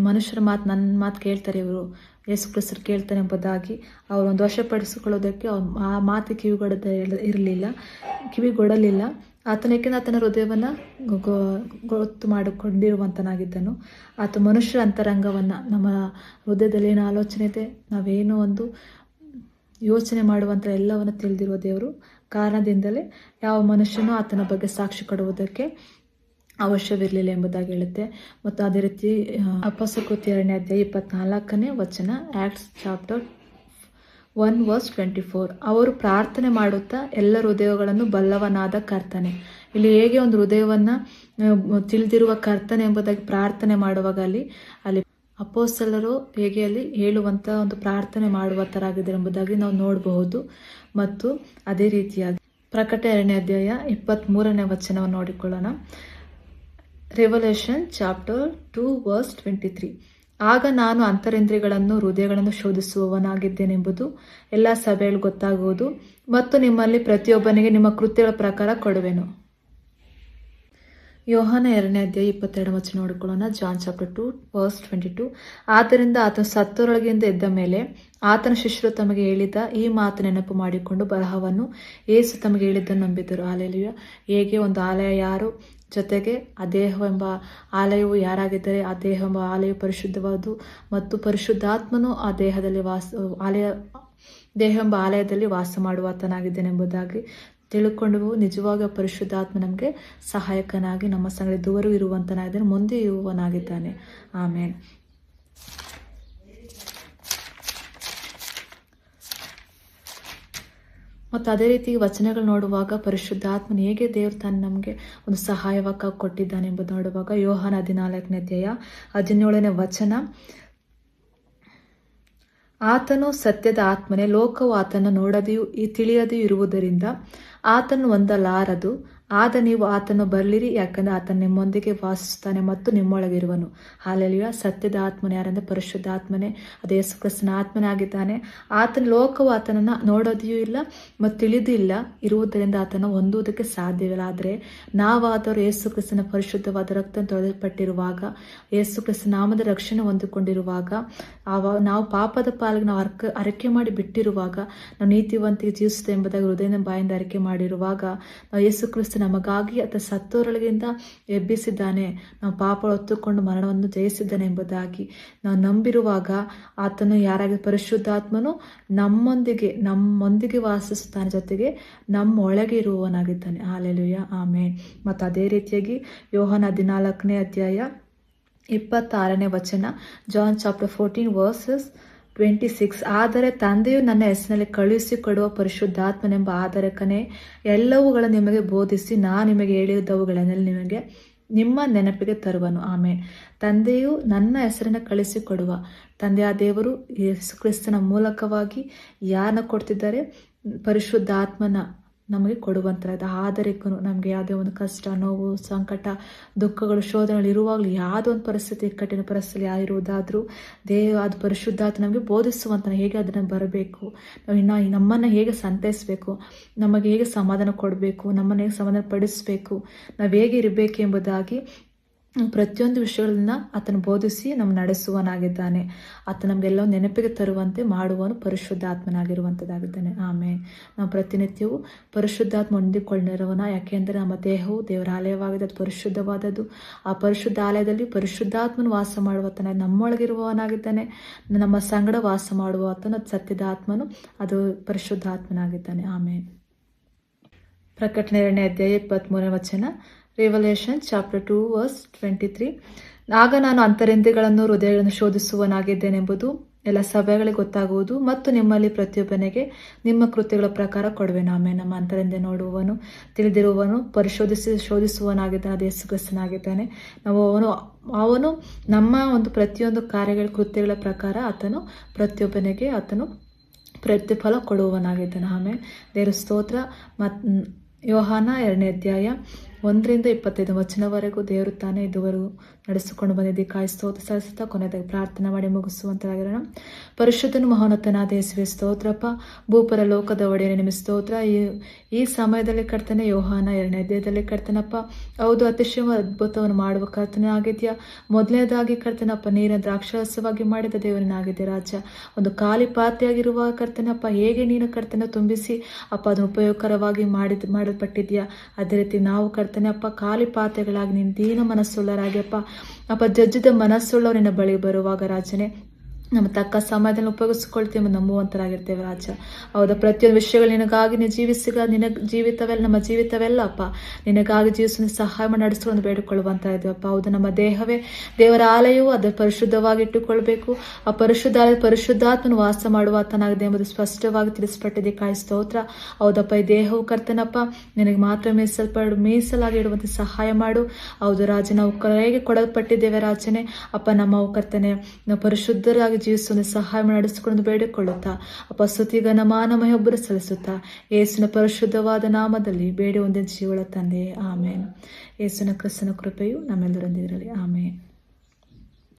ಮನುಷ್ಯರ ಮಾತು ನನ್ನ ಮಾತು ಕೇಳ್ತಾರೆ, ಇವರು ಯೇಸು ಕ್ರಿಸ್ತರು ಕೇಳ್ತಾರೆ ಎಂಬುದಾಗಿ ಅವರೊಂದು ವಶಪಡಿಸಿಕೊಳ್ಳೋದಕ್ಕೆ ಆ ಮಾತು ಕಿವಿಗೊಡಲಿಲ್ಲ. ಆತನಕ್ಕಿಂತ ಆತನ ಹೃದಯವನ್ನು ಗೊತ್ತು ಮಾಡಿಕೊಂಡಿರುವಂತನಾಗಿದ್ದನು. ಆತ ಮನುಷ್ಯರ ಅಂತರಂಗವನ್ನು, ನಮ್ಮ ಹೃದಯದಲ್ಲಿ ಏನು ಆಲೋಚನೆ ಇದೆ, ನಾವೇನೋ ಒಂದು ಯೋಚನೆ ಮಾಡುವಂಥ ಎಲ್ಲವನ್ನು ತಿಳಿದಿರುವ ದೇವರು ಕಾರಣದಿಂದಲೇ ಯಾವ ಮನುಷ್ಯನೂ ಆತನ ಬಗ್ಗೆ ಸಾಕ್ಷಿ ಕೊಡುವುದಕ್ಕೆ ಅವಶ್ಯವಿರಲಿಲ್ಲ ಎಂಬುದಾಗಿ ಹೇಳುತ್ತೆ. ಮತ್ತು ಅದೇ ರೀತಿ ಅಪೊಸ್ತಲಕೃತ್ಯ 2ನೇ ಅಧ್ಯಾಯ 24ನೇ ವಚನ, ಆಕ್ಟ್ಸ್ ಚಾಪ್ಟರ್ 1:24, ಅವರು ಪ್ರಾರ್ಥನೆ ಮಾಡುತ್ತಾ ಎಲ್ಲ ಹೃದಯಗಳನ್ನು ಬಲ್ಲವನಾದ ಕರ್ತನೆ. ಇಲ್ಲಿ ಹೇಗೆ ಒಂದು ಹೃದಯವನ್ನು ತಿಳಿದಿರುವ ಕರ್ತನೆ ಎಂಬುದಾಗಿ ಪ್ರಾರ್ಥನೆ ಮಾಡುವಾಗ ಅಲ್ಲಿ ಅಪೊಸ್ತಲರು ಹೇಗೆ ಅಲ್ಲಿ ಹೇಳುವಂಥ ಒಂದು ಪ್ರಾರ್ಥನೆ ಮಾಡುವ ಥರ ಎಂಬುದಾಗಿ ನಾವು ನೋಡಬಹುದು. ಮತ್ತು ಅದೇ ರೀತಿಯಾಗಿ ಪ್ರಕಟಣೆ 2ನೇ ಅಧ್ಯಾಯ 23ನೇ ವಚನವನ್ನು ನೋಡಿಕೊಳ್ಳೋಣ. ರೆವಲ್ಯೂಷನ್ ಚಾಪ್ಟರ್ 2:23, ಆಗ ನಾನು ಅಂತರೇಂದ್ರಿಯಗಳನ್ನು ಹೃದಯಗಳನ್ನು ಶೋಧಿಸುವವನಾಗಿದ್ದೇನೆಂಬುದು ಎಲ್ಲ ಸಭೆಗಳು ಗೊತ್ತಾಗುವುದು, ಮತ್ತು ನಿಮ್ಮಲ್ಲಿ ಪ್ರತಿಯೊಬ್ಬನಿಗೆ ನಿಮ್ಮ ಕೃತ್ಯಗಳ ಪ್ರಕಾರ ಕೊಡುವೆನು. ಯೋಹಾನ 2ನೇ ಅಧ್ಯಾಯ 22 ವಚನ ನೋಡಿಕೊಳ್ಳೋಣ. ಜಾನ್ ಚಾಪ್ಟರ್ 2:22, ಆದ್ದರಿಂದ ಆತನು ಸತ್ತವರೊಳಗಿಂದ ಎದ್ದ ಮೇಲೆ ಆತನ ಶಿಷ್ಯರು ತಮಗೆ ಹೇಳಿದ ಈ ಮಾತು ನೆನಪು ಮಾಡಿಕೊಂಡು ಬರಹವನ್ನು ಯೇಸು ತಮಗೆ ಹೇಳಿದ್ದನ್ನು ನಂಬಿದರು. ಹಲ್ಲೆಲೂಯಾ. ಹೇಗೆ ಒಂದು ಆಲಯ ಯಾರು, ಜೊತೆಗೆ ಆ ದೇಹವೆಂಬ ಆಲಯವು ಯಾರಾಗಿದ್ದರೆ ಆ ದೇಹವೆಂಬ ಆಲಯವು ಪರಿಶುದ್ಧವಾದು, ಮತ್ತು ಪರಿಶುದ್ಧಾತ್ಮನು ಆ ದೇಹದಲ್ಲಿ ದೇಹವೆಂಬ ಆಲಯದಲ್ಲಿ ವಾಸ ಮಾಡುವಾತನಾಗಿದ್ದೇನೆಂಬುದಾಗಿ ತಿಳ್ಕೊಂಡು ನಿಜವಾಗ ಪರಿಶುದ್ಧಾತ್ಮ ನಮಗೆ ಸಹಾಯಕನಾಗಿ ನಮ್ಮ ಸಂಗಡ ದೂರ ಇರುವಂತನಾಗಿದ್ದಾನೆ, ಮುಂದೆ ಇರುವವನಾಗಿದ್ದಾನೆ. ಆಮೇನ್. ಮತ್ತು ಅದೇ ರೀತಿ ವಚನಗಳು ನೋಡುವಾಗ ಪರಿಶುದ್ಧಾತ್ಮನ ಹೇಗೆ ದೇವರು ತಾನು ನಮಗೆ ಒಂದು ಸಹಾಯವಾಗಿ ಕೊಟ್ಟಿದ್ದಾನೆ ಎಂಬುದು ನೋಡುವಾಗ ಯೋಹಾನ 14ನೇ ಅಧ್ಯಾಯ 17ನೇ ವಚನ, ಆತನು ಸತ್ಯದ ಆತ್ಮನೇ, ಲೋಕವು ಆತನ ನೋಡದೆಯೂ ತಿಳಿಯದೆಯೂ ಇರುವುದರಿಂದ ಆತನು ಹೊಂದಲಾರದು. ಆದ ನೀವು ಆತನು ಬರಲಿರಿ, ಯಾಕಂದರೆ ಆತನು ನಿಮ್ಮೊಂದಿಗೆ ವಾಸಿಸುತ್ತಾನೆ ಮತ್ತು ನಿಮ್ಮೊಳಗಿರುವನು. ಹಲ್ಲೆಲೂಯಾ. ಸತ್ಯದ ಆತ್ಮನೇ ಯಾರಂದರೆ ಪರಿಶುದ್ಧ ಆತ್ಮನೇ, ಅದು ಯೇಸು ಕ್ರಿಸ್ತನ ಆತ್ಮನೇ ಆಗಿದ್ದಾನೆ. ಆತನ ಲೋಕವು ಆತನನ್ನು ನೋಡೋದೆಯೂ ಇಲ್ಲ ಮತ್ತು ತಿಳಿದೂ ಇಲ್ಲ ಇರುವುದರಿಂದ ಆತನ ಹೊಂದುವುದಕ್ಕೆ ಸಾಧ್ಯವಿಲ್ಲ. ಆದರೆ ನಾವಾದರೂ ಯೇಸು ಕ್ರಿಸ್ತನ ಪರಿಶುದ್ಧವಾದ ರಕ್ತ ತೊಳೆಯಲ್ಪಟ್ಟಿರುವಾಗ, ಯೇಸು ಕ್ರಿಸ್ತನ ನಾಮದ ರಕ್ಷಣೆ ಹೊಂದಿಕೊಂಡಿರುವಾಗ, ನಾವು ಪಾಪದ ಪಾಲಿಗೆ ನಾವು ಅರಿಕೆ ಮಾಡಿ ಬಿಟ್ಟಿರುವಾಗ, ನಾವು ನೀತಿವಂತಿಗೆ ಜೀವಿಸುತ್ತೆ ಎಂಬುದಾಗಿ ಹೃದಯದ ಬಾಯಿಂದ ಅರಿಕೆ ಮಾಡಿರುವಾಗ, ನಾವು ಯೇಸು ಕ್ರಿಸ್ತ ನಮಗಾಗಿ ಆತ ಸತ್ತವರೊಳಗಿಂದ ಎಬ್ಬಿಸಿದ್ದಾನೆ, ನಾವು ಪಾಪ ಹೊತ್ತುಕೊಂಡು ಮರಣವನ್ನು ಜಯಿಸಿದ್ದಾನೆ ಎಂಬುದಾಗಿ ನಾವು ನಂಬಿರುವಾಗ ಆತನು ಯಾರಾಗಿ ಪರಿಶುದ್ಧಾತ್ಮನು ನಮ್ಮೊಂದಿಗೆ ವಾಸಿಸುತ್ತಾನೆ, ಜೊತೆಗೆ ನಮ್ಮೊಳಗೆ ಇರುವವನಾಗಿದ್ದಾನೆ. ಹಲ್ಲೆಲೂಯಾ. ಆಮೇನ್. ಮತ್ತು ಅದೇ ರೀತಿಯಾಗಿ ಯೋಹಾನ 14ನೇ ಅಧ್ಯಾಯ 26ನೇ ವಚನ, ಜಾನ್ ಚಾಪ್ಟರ್ 14:26, ಆದರೆ ತಂದೆಯು ನನ್ನ ಹೆಸರಿನಲ್ಲಿ ಕಳುಹಿಸಿಕೊಡುವ ಪರಿಶುದ್ಧಾತ್ಮನೆಂಬ ಆಧಾರಕನೇ ಎಲ್ಲವುಗಳನ್ನು ನಿಮಗೆ ಬೋಧಿಸಿ ನಾನು ನಿಮಗೆ ಹೇಳಿದವುಗಳನ್ನೆಲ್ಲ ನಿಮ್ಮ ನೆನಪಿಗೆ ತರುವನು. ಆಮೇಲೆ ತಂದೆಯು ನನ್ನ ಹೆಸರನ್ನು ಕಳಿಸಿಕೊಡುವ, ತಂದೆಯ ದೇವರು ಯೇಸು ಕ್ರಿಸ್ತನ ಮೂಲಕವಾಗಿ ಯಾರನ್ನ ಕೊಡ್ತಿದ್ದಾರೆ, ಪರಿಶುದ್ಧಾತ್ಮನ ನಮಗೆ ಕೊಡುವಂಥದ್ದು. ಆದರಿಕನು ನಮಗೆ ಯಾವುದೇ ಒಂದು ಕಷ್ಟ, ನೋವು, ಸಂಕಟ, ದುಃಖಗಳು, ಶೋಧನೆಗಳು ಇರುವಾಗಲೂ ಯಾವುದೋ ಒಂದು ಪರಿಸ್ಥಿತಿ, ಕಠಿಣ ಪರಿಸ್ಥಿತಿ ಯಾರಿರುವುದಾದರೂ ಅದು ಪರಿಶುದ್ಧಾತ್ಮ ನಮಗೆ ಬೋಧಿಸುವಂತ ಹೇಗೆ ಅದನ್ನು ಬರಬೇಕು, ನಾವು ನಮ್ಮನ್ನು ಹೇಗೆ ಸಂತೈಸಬೇಕು, ನಮಗೆ ಹೇಗೆ ಸಮಾಧಾನ ಕೊಡಬೇಕು, ನಮ್ಮನ್ನು ಹೇಗೆ ಸಮಾಧಾನ ಪಡಿಸಬೇಕು, ನಾವು ಹೇಗೆ ಇರಬೇಕು ಎಂಬುದಾಗಿ ಪ್ರತಿಯೊಂದು ವಿಷಯಗಳನ್ನ ಆತನು ಬೋಧಿಸಿ ನಮ್ಮ ನಡೆಸುವನಾಗಿದ್ದಾನೆ. ಆತ ನಮಗೆಲ್ಲ ನೆನಪಿಗೆ ತರುವಂತೆ ಮಾಡುವನು ಪರಿಶುದ್ಧಾತ್ಮನಾಗಿರುವಂಥದ್ದಾಗಿದ್ದಾನೆ. ಆಮೇಲೆ ನಾವು ಪ್ರತಿನಿತ್ಯವೂ ಪರಿಶುದ್ಧಾತ್ಮ ಹೊಂದಿಕೊಂಡಿರುವನ, ಯಾಕೆಂದರೆ ನಮ್ಮ ದೇಹವು ದೇವರ ಆಲಯವಾಗಿದೆ, ಅದು ಪರಿಶುದ್ಧವಾದದ್ದು. ಆ ಪರಿಶುದ್ಧ ಆಲಯದಲ್ಲಿ ಪರಿಶುದ್ಧಾತ್ಮನ ವಾಸ ಮಾಡುವತನ ನಮ್ಮೊಳಗಿರುವವನಾಗಿದ್ದಾನೆ, ನಮ್ಮ ಸಂಗಡ ವಾಸ ಮಾಡುವ ಆತನು ಸತ್ಯದ ಆತ್ಮನು, ಅದು ಪರಿಶುದ್ಧಾತ್ಮನಾಗಿದ್ದಾನೆ. ಆಮೇಲೆ ಪ್ರಕಟಣೆ 2ನೇ ಅಧ್ಯಾಯ 23ನೇ ವಚನ, ರೆವಲ್ಯೂಷನ್ ಚಾಪ್ಟರ್ 2:23, ಆಗ ನಾನು ಅಂತರೇಂದ್ರಿಯಗಳನ್ನು ಹೃದಯಗಳನ್ನು ಶೋಧಿಸುವನಾಗಿದ್ದೇನೆಂಬುದು ಎಲ್ಲ ಸಭೆಗಳಿಗೆ ಗೊತ್ತಾಗುವುದು, ಮತ್ತು ನಿಮ್ಮಲ್ಲಿ ಪ್ರತಿಯೊಬ್ಬನಿಗೆ ನಿಮ್ಮ ಕೃತ್ಯಗಳ ಪ್ರಕಾರ ಕೊಡುವೆನು. ಆಮೇಲೆ ನಮ್ಮ ಅಂತರೇಂದ್ರಿಯ ನೋಡುವವನು, ತಿಳಿದಿರುವವನು, ಶೋಧಿಸುವನಾಗಿದ್ದಾನೆ, ಅದು ಯೇಸು ಕ್ರಿಸ್ತನಾಗಿದ್ದಾನೆ. ಅವನು ನಮ್ಮ ಒಂದು ಪ್ರತಿಯೊಂದು ಕಾರ್ಯಗಳ ಕೃತ್ಯಗಳ ಪ್ರಕಾರ ಆತನು ಪ್ರತಿಯೊಬ್ಬನಿಗೆ ಪ್ರತಿಫಲ ಕೊಡುವವನಾಗಿದ್ದಾನೆ. ಆಮೇಲೆ ದೇವರ ಸ್ತೋತ್ರ. ಯೋಹಾನ 2ನೇ ಅಧ್ಯಾಯ 1ರಿಂದ 25 ವಚನವರೆಗೂ ದೇವರು ತಾನೇ ಇದುವರೆಗೂ ನಡೆಸಿಕೊಂಡು ಬಂದಿದ್ದೆ. ಕಾಯಿ ಸ್ತೋತ್ರ ಸಲ್ಲಿಸುತ್ತಾ ಕೊನೆಯದಾಗಿ ಪ್ರಾರ್ಥನೆ ಮಾಡಿ ಮುಗಿಸುವಂತಾಗಿರೋಣ. ಪರಿಶುದ್ಧನು ಮಹೋನ್ನತನಾದ ಯೇಸುವೆ ಸ್ತೋತ್ರಪ್ಪ. ಭೂಪರ ಲೋಕದ ಒಡೆಯನೇ ನಿಮಗೆ ಸ್ತೋತ್ರ. ಈ ಸಮಯದಲ್ಲಿ ಕರ್ತನೆ, ಯೋಹಾನ 2ನೇ ಅಧ್ಯಾಯದಲ್ಲಿ ಕರ್ತನಪ್ಪ, ಹೌದು, ಅತಿಶಯ ಅದ್ಭುತವನ್ನು ಮಾಡುವ ಕರ್ತನೆ ಆಗಿದ್ಯಾ. ಮೊದಲನೇದಾಗಿ ಕರ್ತನಪ್ಪ, ನೀರಿನ ದ್ರಾಕ್ಷಾರಸವಾಗಿ ಮಾಡಿದ ದೇವರನ್ನಾಗಿದೆ ರಾಜ. ಒಂದು ಖಾಲಿ ಪಾತ್ರೆಯಾಗಿರುವ ಕರ್ತನಪ್ಪ, ಹೇಗೆ ನೀನು ಕರ್ತನ ತುಂಬಿಸಿ ಅಪ್ಪ ಅದನ್ನು ಉಪಯೋಗಕರವಾಗಿ ಮಾಡಲ್ಪಟ್ಟಿದ್ಯಾ, ಅದೇ ರೀತಿ ನಾವು ಕರ್ತನೆ ಅಪ್ಪ ಖಾಲಿ ಪಾತ್ರೆಗಳಾಗಿ ನೀನು ದೀನ ಮನಸ್ಸುಳ್ಳರಾಗಿ ಅಪ್ಪ ಜಜ್ಜಿದ ಮನಸ್ಸುಳ್ಳವರು ನಿನ್ನ ಬಳಿ ಬರುವಾಗ ರಾಜನೇ ನಮ್ಮ ತಕ್ಕ ಸಮಯದಲ್ಲಿ ಉಪಯೋಗಿಸ್ಕೊಳ್ತೀವಿ ನಂಬುವಂತರಾಗಿರ್ತೇವೆ ರಾಜ. ಹೌದಾ, ಪ್ರತಿಯೊಂದು ವಿಷಯಗಳು ನಿನಗಾಗಿ ನೀನು ಜೀವಿಸಿಗ ನಿನ್ನ ಜೀವಿತವೆಲ್ಲ ನಮ್ಮ ಜೀವಿತವೆಲ್ಲ ಅಪ್ಪ ನಿನಗಾಗಿ ಜೀವಿಸ ಸಹಾಯ ಮಾಡಿ ನಡೆಸ್ಕೊಂಡು ಬೇಡಿಕೊಳ್ಳುವಂತ ಇದ್ದೀವಪ್ಪ. ಹೌದು, ನಮ್ಮ ದೇಹವೇ ದೇವರ ಆಲಯವು ಅದರ ಪರಿಶುದ್ಧವಾಗಿ ಇಟ್ಟುಕೊಳ್ಬೇಕು. ಆ ಪರಿಶುದ್ಧಾತ್ಮನು ವಾಸ ಮಾಡುವ ಆತನಾಗಿದೆ ಎಂಬುದು ಸ್ಪಷ್ಟವಾಗಿ ತಿಳಿಸ್ಪಟ್ಟಿದೆ. ಕಾಯಿ ಸ್ತೋತ್ರ. ಹೌದಪ್ಪ, ಈ ದೇಹವು ಕರ್ತನಪ್ಪ ನಿನಗೆ ಮಾತ್ರ ಮೀಸಲಾಗಿ ಇಡುವಂತೆ ಸಹಾಯ ಮಾಡು. ಹೌದು ರಾಜ, ನಾವು ಕರೆಗೆ ಕೊಡಲ್ಪಟ್ಟಿದ್ದೇವೆ ರಾಜನೇ ಅಪ್ಪ. ನಮ್ಮ ಕರ್ತನೆ ನಾವು ಪರಿಶುದ್ಧರಾಗಿ ಜೀವಿಸುವ ಸಹಾಯ ನಡೆಸಿಕೊಂಡು ಬೇಡಿಕೊಳ್ಳುತ್ತಾ ಅಪ್ಪ ಸ್ತುತಿಗನ ಮಾನಮಯ ಒಬ್ಬರು ಸಲ್ಲಿಸುತ್ತಾ ಯೇಸುವಿನ ಪರಿಶುದ್ಧವಾದ ನಾಮದಲ್ಲಿ ಬೇಡಿ ಒಂದೇ ಜೀವಳ ತಂದೆ, ಆಮೇನ್. ಯೇಸುವಿನ ಕ್ರಿಸ್ತನ ಕೃಪೆಯು ನಮ್ಮೆಲ್ಲರೊಂದಿಗಿರಲಿ, ಆಮೇನ್.